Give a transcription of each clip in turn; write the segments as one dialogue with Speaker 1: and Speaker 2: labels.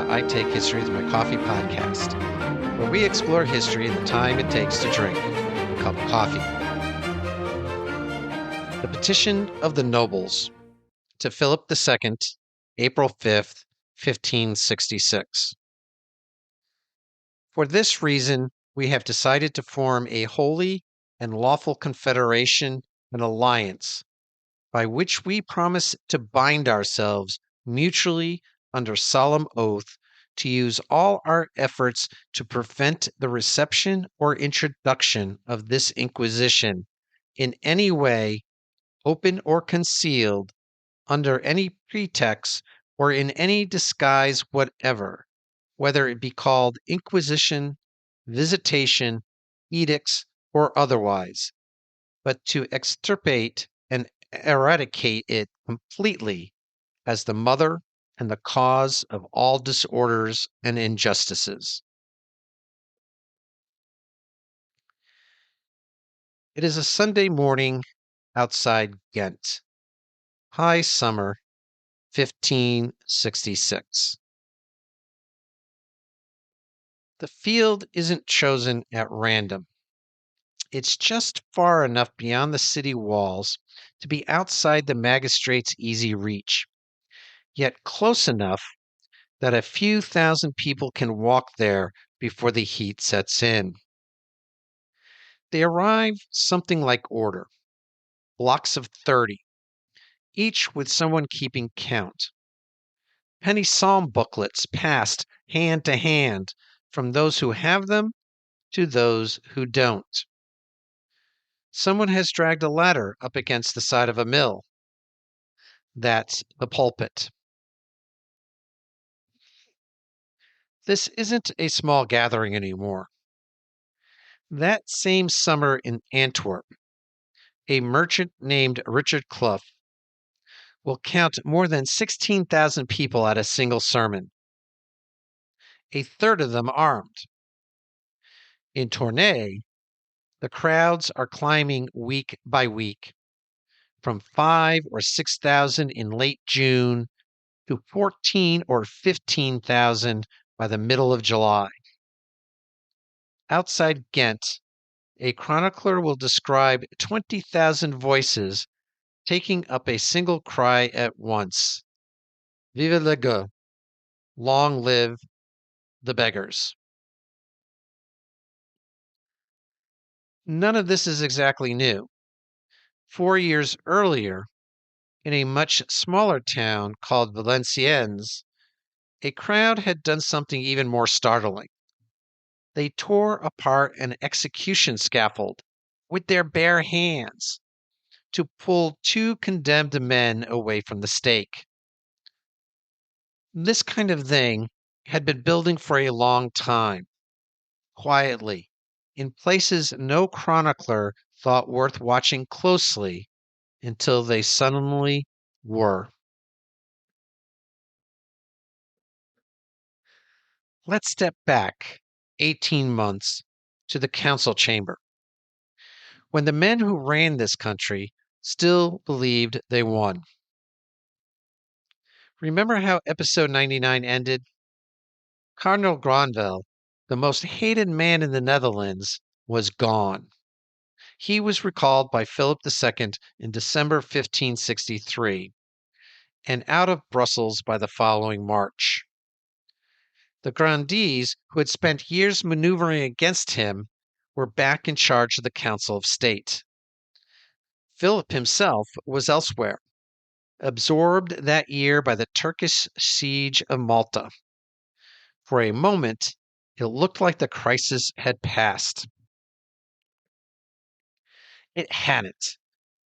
Speaker 1: I Take History Through My Coffee podcast, where we explore history in the time it takes to drink a cup of coffee. The Petition of the Nobles to Philip II, April 5th, 1566. For this reason, we have decided to form a holy and lawful confederation and alliance by which we promise to bind ourselves mutually under solemn oath to use all our efforts to prevent the reception or introduction of this Inquisition in any way, open or concealed, under any pretext or in any disguise whatever, whether it be called Inquisition, visitation, edicts, or otherwise, but to extirpate and eradicate it completely as the mother and the cause of all disorders and injustices. It is a Sunday morning outside Ghent. High summer, 1566. The field isn't chosen at random. It's just far enough beyond the city walls to be outside the magistrate's easy reach, yet close enough that a few thousand people can walk there before the heat sets in. They arrive something like order, blocks of 30, each with someone keeping count. Penny psalm booklets passed hand to hand from those who have them to those who don't. Someone has dragged a ladder up against the side of a mill. That's the pulpit. This isn't a small gathering anymore. That same summer in Antwerp, a merchant named Richard Clough will count more than 16,000 people at a single sermon, a third of them armed. In Tournai, the crowds are climbing week by week, from 5 or 6,000 in late June to 14 or 15,000 by the middle of July. Outside Ghent, a chronicler will describe 20,000 voices taking up a single cry at once. Vive les gueux! Long live the beggars! None of this is exactly new. 4 years earlier, in a much smaller town called Valenciennes, a crowd had done something even more startling. They tore apart an execution scaffold with their bare hands to pull 2 condemned men away from the stake. This kind of thing had been building for a long time, quietly, in places no chronicler thought worth watching closely until they suddenly were. Let's step back 18 months to the council chamber, when the men who ran this country still believed they won. Remember how episode 99 ended? Cardinal Granvelle, the most hated man in the Netherlands, was gone. He was recalled by Philip II in December 1563 and out of Brussels by the following March. The grandees, who had spent years maneuvering against him, were back in charge of the Council of State. Philip himself was elsewhere, absorbed that year by the Turkish siege of Malta. For a moment, it looked like the crisis had passed. It hadn't.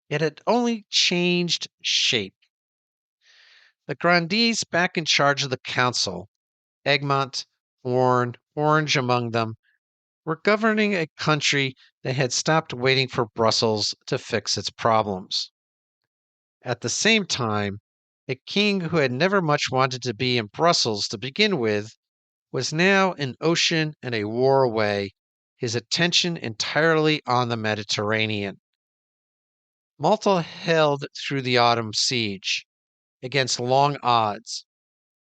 Speaker 1: It had only changed shape. The grandees back in charge of the council, Egmont, Horn, Orange among them, were governing a country that had stopped waiting for Brussels to fix its problems. At the same time, a king who had never much wanted to be in Brussels to begin with was now an ocean and a war away, his attention entirely on the Mediterranean. Malta held through the autumn siege, against long odds,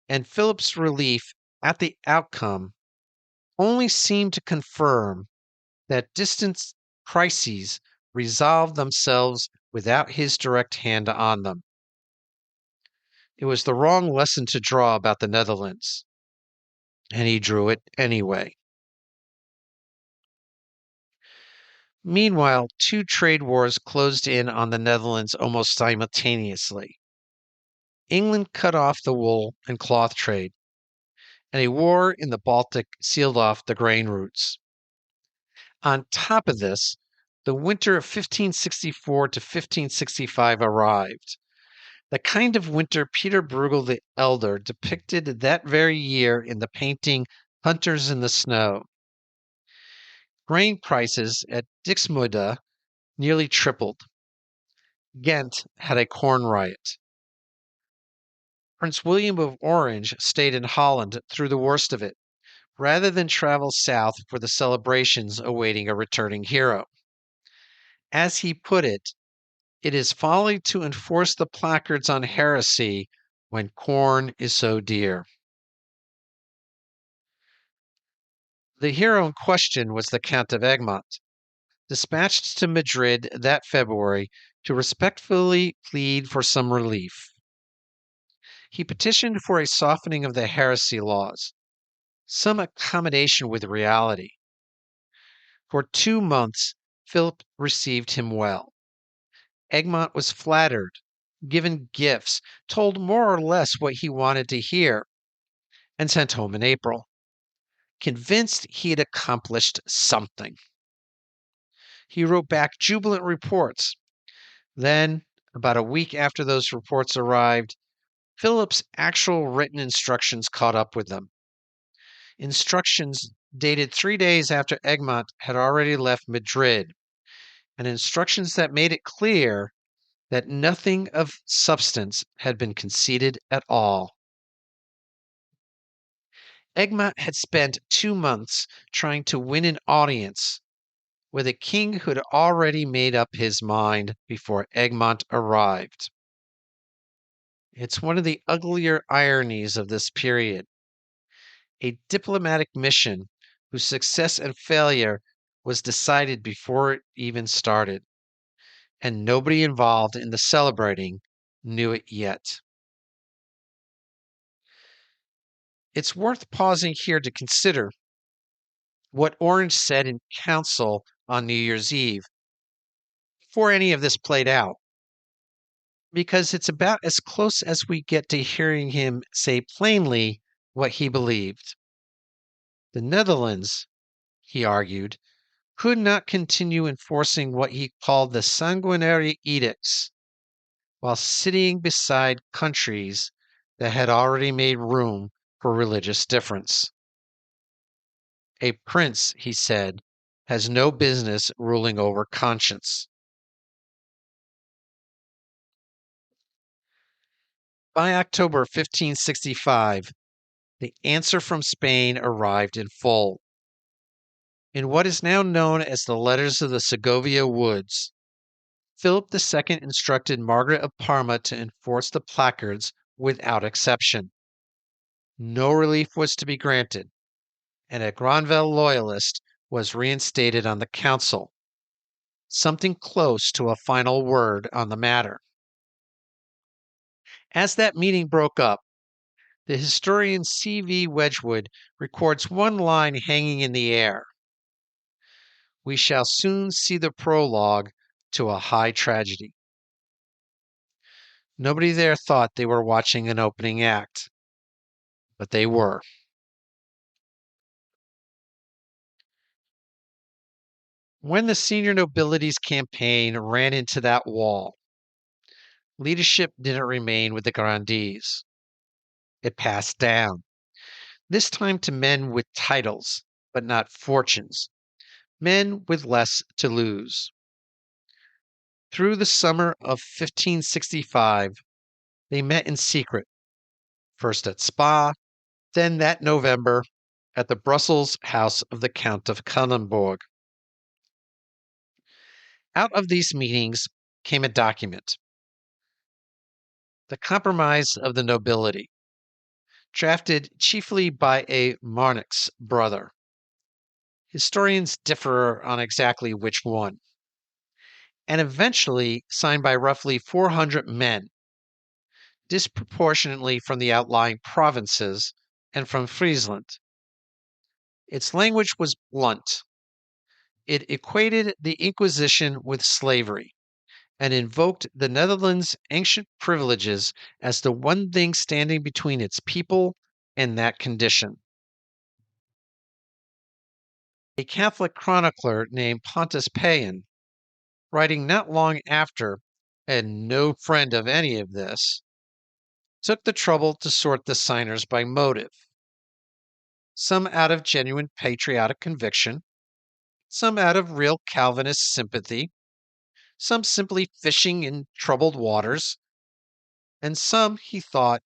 Speaker 1: and Philip's relief at the outcome only seemed to confirm that distant crises resolved themselves without his direct hand on them. It was the wrong lesson to draw about the Netherlands, and he drew it anyway. Meanwhile, two trade wars closed in on the Netherlands almost simultaneously. England cut off the wool and cloth trade, and a war in the Baltic sealed off the grain routes. On top of this, the winter of 1564 to 1565 arrived, the kind of winter Peter Bruegel the Elder depicted that very year in the painting Hunters in the Snow. Grain prices at Dixmude nearly tripled. Ghent had a corn riot. Prince William of Orange stayed in Holland through the worst of it, rather than travel south for the celebrations awaiting a returning hero. As he put it, it is folly to enforce the placards on heresy when corn is so dear. The hero in question was the Count of Egmont, dispatched to Madrid that February to respectfully plead for some relief. He petitioned for a softening of the heresy laws, some accommodation with reality. For 2 months, Philip received him well. Egmont was flattered, given gifts, told more or less what he wanted to hear, and sent home in April, convinced he had accomplished something. He wrote back jubilant reports. Then, about a week after those reports arrived, Philip's actual written instructions caught up with them. Instructions dated 3 days after Egmont had already left Madrid, and instructions that made it clear that nothing of substance had been conceded at all. Egmont had spent 2 months trying to win an audience with a king who had already made up his mind before Egmont arrived. It's one of the uglier ironies of this period. A diplomatic mission whose success and failure was decided before it even started, and nobody involved in the celebrating knew it yet. It's worth pausing here to consider what Orange said in council on New Year's Eve before any of this played out, because it's about as close as we get to hearing him say plainly what he believed. The Netherlands, he argued, could not continue enforcing what he called the sanguinary edicts while sitting beside countries that had already made room for religious difference. A prince, he said, has no business ruling over conscience. By October 1565, the answer from Spain arrived in full. In what is now known as the Letters of the Segovia Woods, Philip II instructed Margaret of Parma to enforce the placards without exception. No relief was to be granted, and a Granvelle loyalist was reinstated on the council, something close to a final word on the matter. As that meeting broke up, the historian C.V. Wedgwood records one line hanging in the air. We shall soon see the prologue to a high tragedy. Nobody there thought they were watching an opening act, but they were. When the senior nobility's campaign ran into that wall, leadership didn't remain with the grandees. It passed down, this time to men with titles, but not fortunes, men with less to lose. Through the summer of 1565, they met in secret, first at Spa, then that November at the Brussels house of the Count of Cannenburg. Out of these meetings came a document, the Compromise of the Nobility, drafted chiefly by a monarch's brother. Historians differ on exactly which one, and eventually signed by roughly 400 men, disproportionately from the outlying provinces and from Friesland. Its language was blunt. It equated the Inquisition with slavery and invoked the Netherlands' ancient privileges as the one thing standing between its people and that condition. A Catholic chronicler named Pontus Paean, writing not long after, and no friend of any of this, took the trouble to sort the signers by motive. Some out of genuine patriotic conviction, some out of real Calvinist sympathy, some simply fishing in troubled waters, and some, he thought,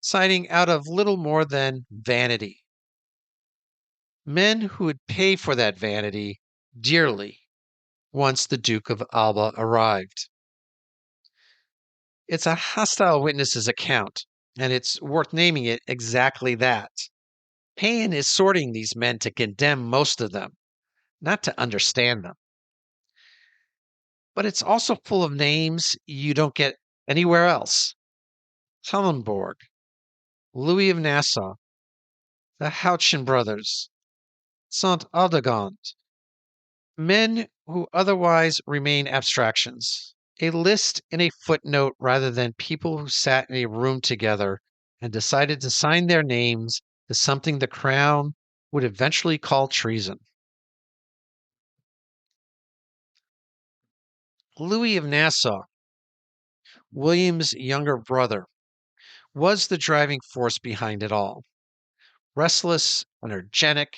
Speaker 1: citing out of little more than vanity. Men who would pay for that vanity dearly once the Duke of Alba arrived. It's a hostile witness's account, and it's worth naming it exactly that. Paine is sorting these men to condemn most of them, not to understand them. But it's also full of names you don't get anywhere else. Tallenborg, Louis of Nassau, the Houchin brothers, Saint Aldegond, men who otherwise remain abstractions. A list in a footnote rather than people who sat in a room together and decided to sign their names to something the crown would eventually call treason. Louis of Nassau, William's younger brother, was the driving force behind it all. Restless, energetic,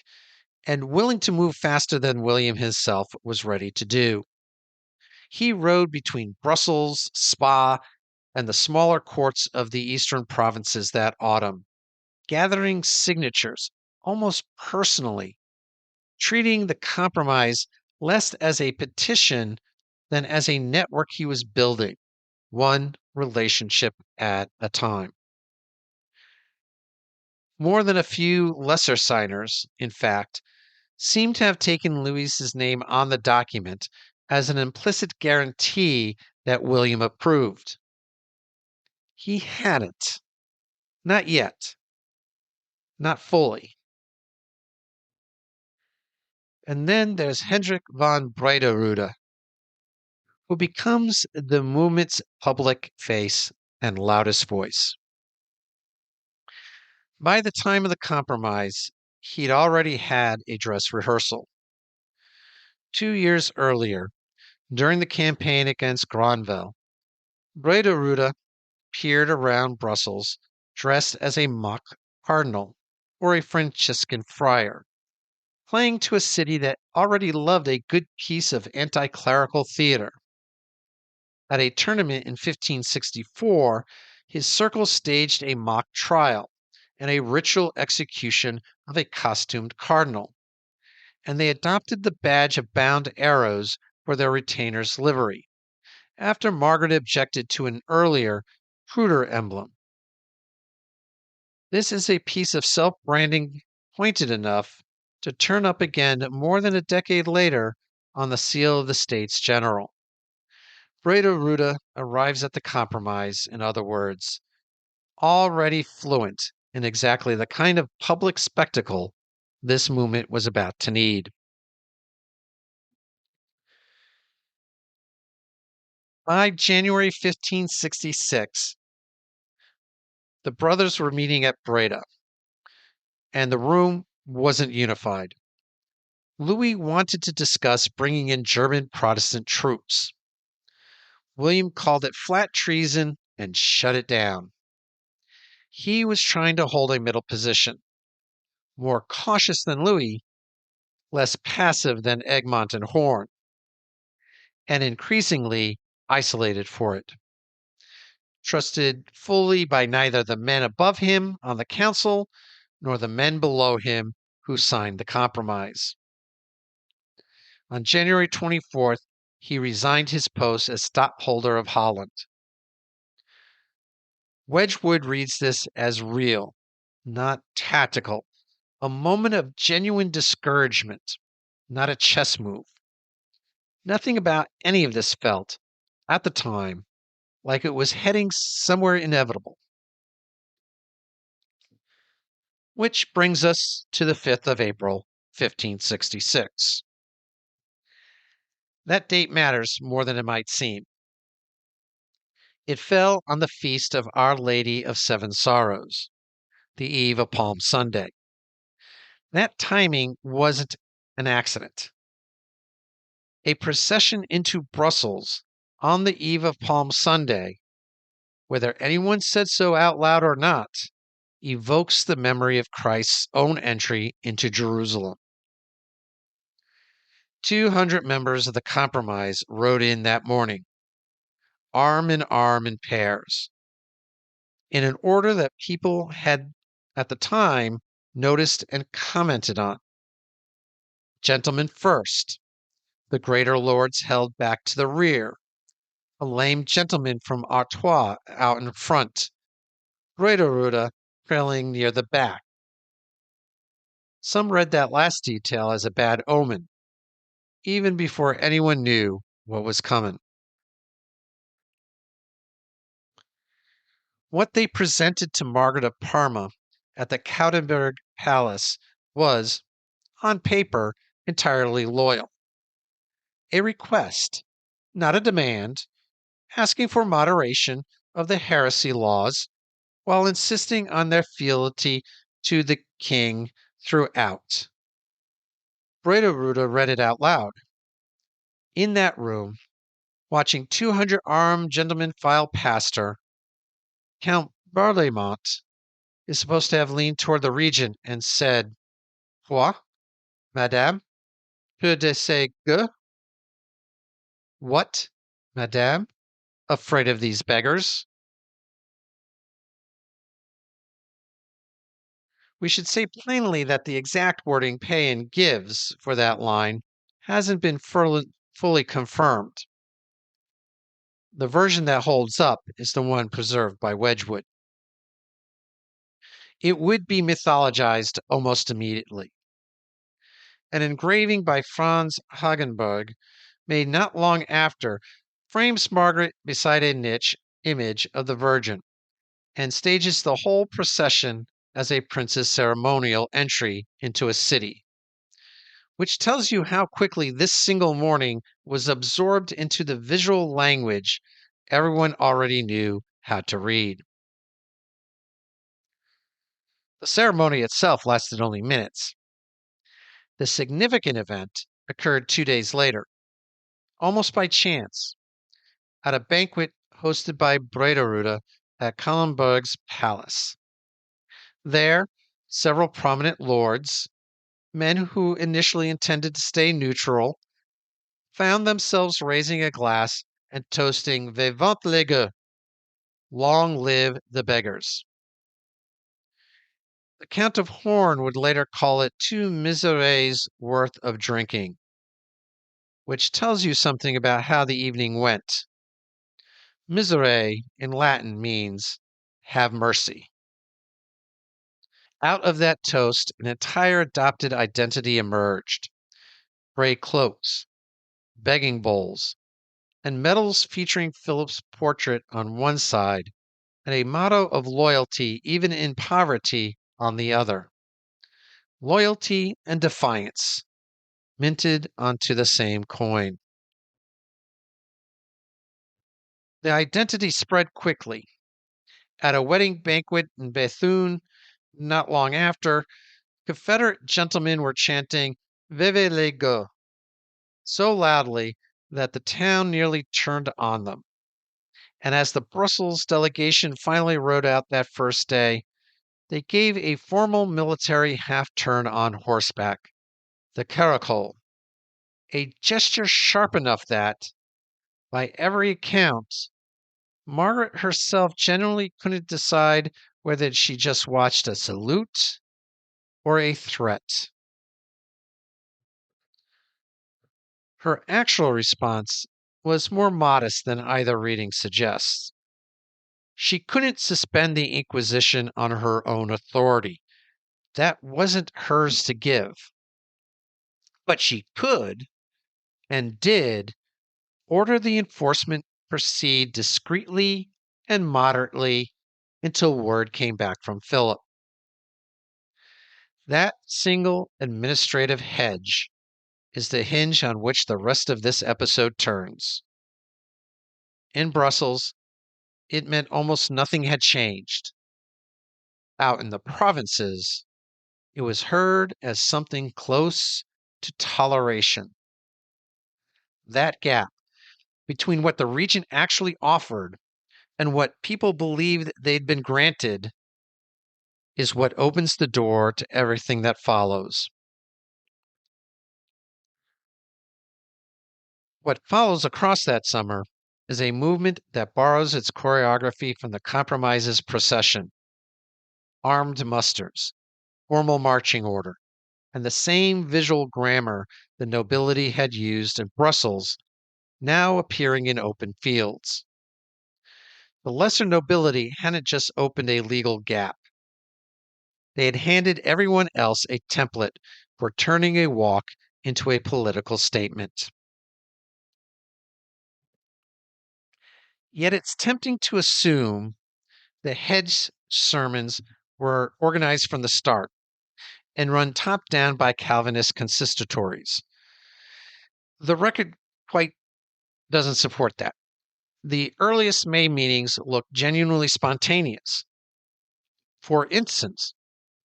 Speaker 1: and willing to move faster than William himself was ready to do. He rode between Brussels, Spa, and the smaller courts of the eastern provinces that autumn, gathering signatures almost personally, treating the compromise less as a petition than as a network he was building, one relationship at a time. More than a few lesser signers, in fact, seem to have taken Louis's name on the document as an implicit guarantee that William approved. He hadn't. Not yet. Not fully. And then there's Hendrik von Brederode, who becomes the movement's public face and loudest voice. By the time of the compromise, he'd already had a dress rehearsal. 2 years earlier, during the campaign against Granvelle, Brederode appeared around Brussels dressed as a mock cardinal or a Franciscan friar, playing to a city that already loved a good piece of anti-clerical theater. At a tournament in 1564, his circle staged a mock trial and a ritual execution of a costumed cardinal, and they adopted the badge of bound arrows for their retainer's livery, after Margaret objected to an earlier, cruder emblem. This is a piece of self-branding pointed enough to turn up again more than a decade later on the seal of the States General. Brederode arrives at the compromise, in other words, already fluent in exactly the kind of public spectacle this movement was about to need. By January 1566, the brothers were meeting at Breda, and the room wasn't unified. Louis wanted to discuss bringing in German Protestant troops. William called it flat treason and shut it down. He was trying to hold a middle position, more cautious than Louis, less passive than Egmont and Horn, and increasingly isolated for it. Trusted fully by neither the men above him on the council nor the men below him who signed the compromise. On January 24th, he resigned his post as Stadtholder of Holland. Wedgwood reads this as real, not tactical, a moment of genuine discouragement, not a chess move. Nothing about any of this felt, at the time, like it was heading somewhere inevitable. Which brings us to the 5th of April, 1566. That date matters more than it might seem. It fell on the feast of Our Lady of Seven Sorrows, the eve of Palm Sunday. That timing wasn't an accident. A procession into Brussels on the eve of Palm Sunday, whether anyone said so out loud or not, evokes the memory of Christ's own entry into Jerusalem. 200 members of the Compromise rode in that morning, arm in arm in pairs, in an order that people had, at the time, noticed and commented on. Gentlemen first, the greater lords held back to the rear, a lame gentleman from Artois out in front, Brederode trailing near the back. Some read that last detail as a bad omen, even before anyone knew what was coming. What they presented to Margaret of Parma at the Coudenberg Palace was, on paper, entirely loyal. A request, not a demand, asking for moderation of the heresy laws while insisting on their fealty to the king throughout. Brederode read it out loud. In that room, watching 200 armed gentlemen file past her, Count Berlaymont is supposed to have leaned toward the regent and said, "Quoi, madame? Peu de ces gueux?" What, madame? Afraid of these beggars? We should say plainly that the exact wording Payen gives for that line hasn't been fully confirmed. The version that holds up is the one preserved by Wedgwood. It would be mythologized almost immediately. An engraving by Franz Hagenberg, made not long after, frames Margaret beside a niche image of the Virgin and stages the whole procession as a prince's ceremonial entry into a city, which tells you how quickly this single morning was absorbed into the visual language everyone already knew how to read. The ceremony itself lasted only minutes. The significant event occurred 2 days later, almost by chance, at a banquet hosted by Brederode at Kallenberg's palace. There, several prominent lords, men who initially intended to stay neutral, found themselves raising a glass and toasting Vivant les gueux, long live the beggars. The Count of Horn would later call it 2 miseres worth of drinking, which tells you something about how the evening went. Miserere in Latin means have mercy. Out of that toast, an entire adopted identity emerged. Gray cloaks, begging bowls, and medals featuring Philip's portrait on one side, and a motto of loyalty, even in poverty, on the other. Loyalty and defiance, minted onto the same coin. The identity spread quickly. At a wedding banquet in Bethune, not long after, Confederate gentlemen were chanting Vive les gueux so loudly that the town nearly turned on them. And as the Brussels delegation finally rode out that first day, they gave a formal military half-turn on horseback, the caracole, a gesture sharp enough that, by every account, Margaret herself generally couldn't decide whether she just watched a salute or a threat. Her actual response was more modest than either reading suggests. She couldn't suspend the Inquisition on her own authority. That wasn't hers to give. But she could, and did, order the enforcement proceed discreetly and moderately until word came back from Philip. That single administrative hedge is the hinge on which the rest of this episode turns. In Brussels, it meant almost nothing had changed. Out in the provinces, it was heard as something close to toleration. That gap between what the regent actually offered and what people believed they'd been granted is what opens the door to everything that follows. What follows across that summer is a movement that borrows its choreography from the Compromises procession, armed musters, formal marching order, and the same visual grammar the nobility had used in Brussels, now appearing in open fields. The lesser nobility hadn't just opened a legal gap. They had handed everyone else a template for turning a walk into a political statement. Yet it's tempting to assume the hedge sermons were organized from the start and run top down by Calvinist consistorities. The record quite doesn't support that. The earliest May meetings look genuinely spontaneous. For instance,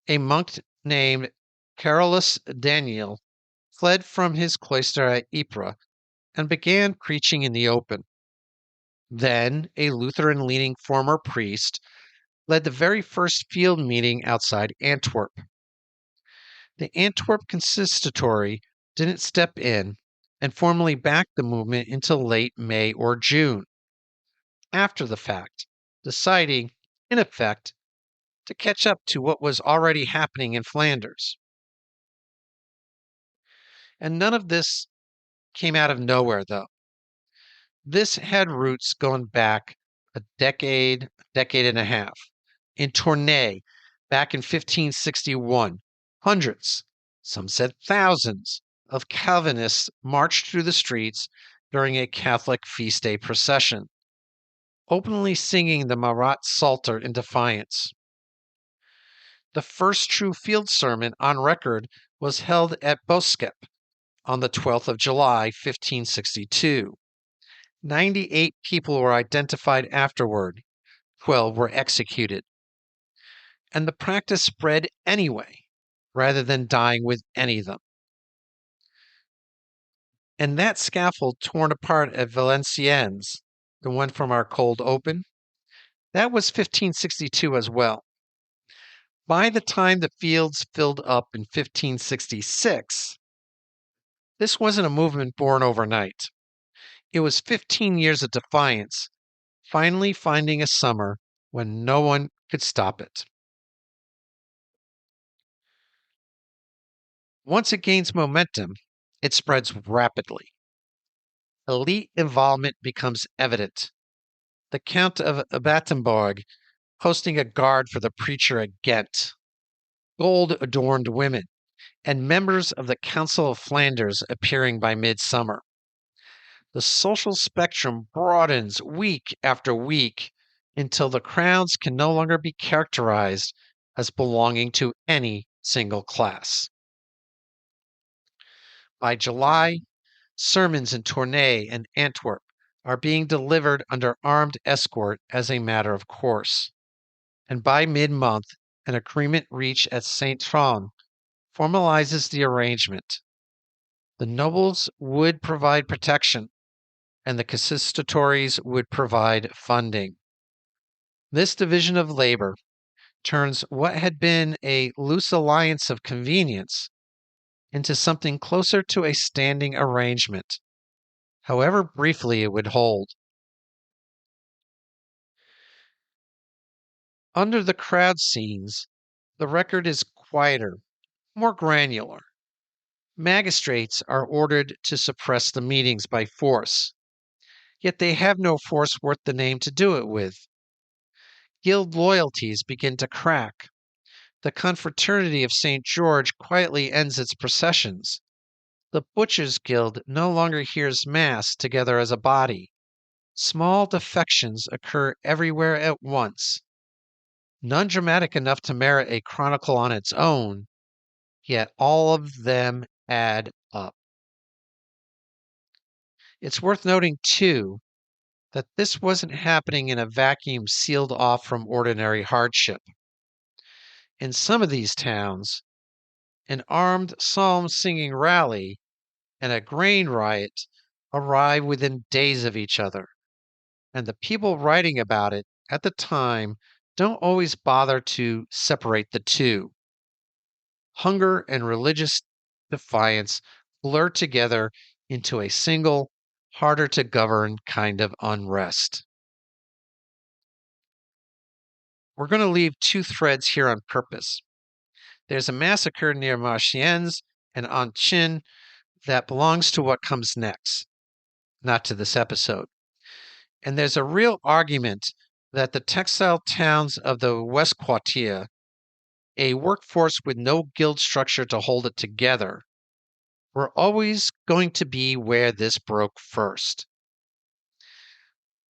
Speaker 1: a monk named Carolus Daniel fled from his cloister at Ypres and began preaching in the open. Then, a Lutheran-leaning former priest led the very first field meeting outside Antwerp. The Antwerp consistory didn't step in and formally back the movement until late May or June, after the fact, deciding, in effect, to catch up to what was already happening in Flanders. And none of this came out of nowhere, though. This had roots going back a decade and a half. In Tournai, back in 1561, hundreds, some said thousands, of Calvinists marched through the streets during a Catholic feast day procession, openly singing the Marat Psalter in defiance. The first true field sermon on record was held at Boskep on the 12th of July, 1562. 98 people were identified afterward, 12 were executed. And the practice spread anyway, rather than dying with any of them. And that scaffold torn apart at Valenciennes, the one from our cold open, that was 1562 as well. By the time the fields filled up in 1566, this wasn't a movement born overnight. It was 15 years of defiance, finally finding a summer when no one could stop it. Once it gains momentum, it spreads rapidly. Elite involvement becomes evident. The Count of Battenborg posting a guard for the preacher at Ghent, gold-adorned women, and members of the Council of Flanders appearing by midsummer. The social spectrum broadens week after week until the crowds can no longer be characterized as belonging to any single class. By July, sermons in Tournai and Antwerp are being delivered under armed escort as a matter of course. And by mid-month, an agreement reached at Saint-Tron formalizes the arrangement. The nobles would provide protection, and the consistories would provide funding. This division of labor turns what had been a loose alliance of convenience into something closer to a standing arrangement, however briefly it would hold. Under the crowd scenes, the record is quieter, more granular. Magistrates are ordered to suppress the meetings by force, yet they have no force worth the name to do it with. guild loyalties begin to crack. The Confraternity of St. George quietly ends its processions. The Butchers' Guild no longer hears Mass together as a body. Small defections occur everywhere at once. None dramatic enough to merit a chronicle on its own, yet all of them add up. It's worth noting, too, that this wasn't happening in a vacuum sealed off from ordinary hardship. In some of these towns, an armed psalm-singing rally and a grain riot arrive within days of each other, and the people writing about it at the time don't always bother to separate the two. Hunger and religious defiance blur together into a single, harder to govern kind of unrest. We're going to leave two threads here on purpose. There's a massacre near Marchiennes and Anchin that belongs to what comes next, not to this episode. And there's a real argument that the textile towns of the West Quartier, a workforce with no guild structure to hold it together, were always going to be where this broke first.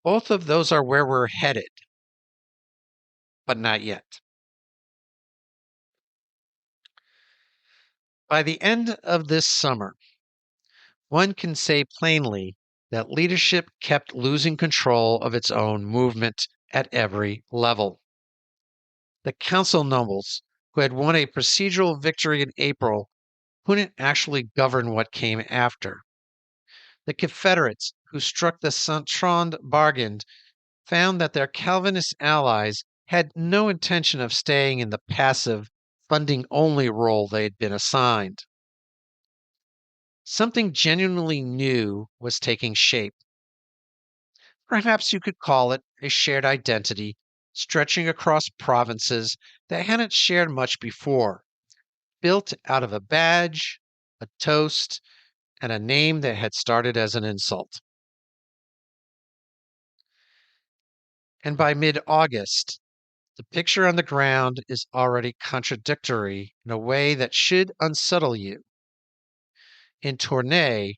Speaker 1: Both of those are where we're headed, but not yet. By the end of this summer, one can say plainly that leadership kept losing control of its own movement at every level. The council nobles, who had won a procedural victory in April, couldn't actually govern what came after. The Confederates, who struck the Saint-Trond bargain, found that their Calvinist allies had no intention of staying in the passive, funding-only role they had been assigned. Something genuinely new was taking shape. Perhaps you could call it a shared identity stretching across provinces that hadn't shared much before, built out of a badge, a toast, and a name that had started as an insult. And by mid-August, the picture on the ground is already contradictory in a way that should unsettle you. In Tournai,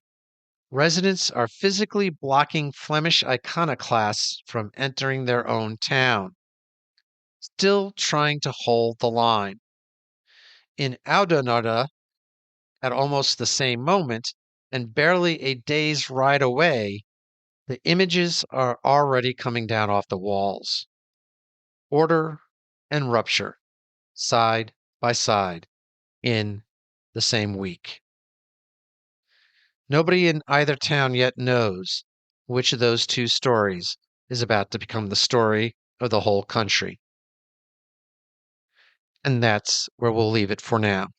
Speaker 1: residents are physically blocking Flemish iconoclasts from entering their own town, still trying to hold the line. In Oudenaarde, at almost the same moment, and barely a day's ride away, the images are already coming down off the walls. Order and rupture, side by side, in the same week. Nobody in either town yet knows which of those two stories is about to become the story of the whole country. And that's where we'll leave it for now.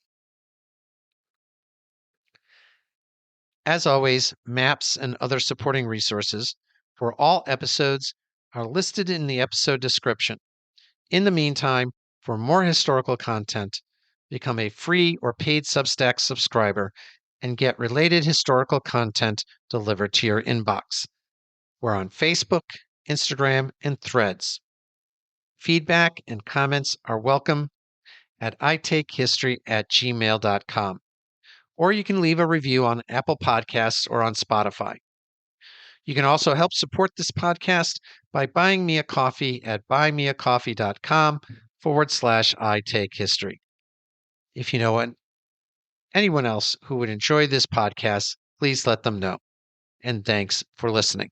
Speaker 1: As always, maps and other supporting resources for all episodes are listed in the episode description. In the meantime, for more historical content, become a free or paid Substack subscriber and get related historical content delivered to your inbox. We're on Facebook, Instagram, and Threads. Feedback and comments are welcome at itakehistory@gmail.com. Or you can leave a review on Apple Podcasts or on Spotify. You can also help support this podcast by buying me a coffee at buymeacoffee.com/itakehistory. If you know anyone else who would enjoy this podcast, please let them know. And thanks for listening.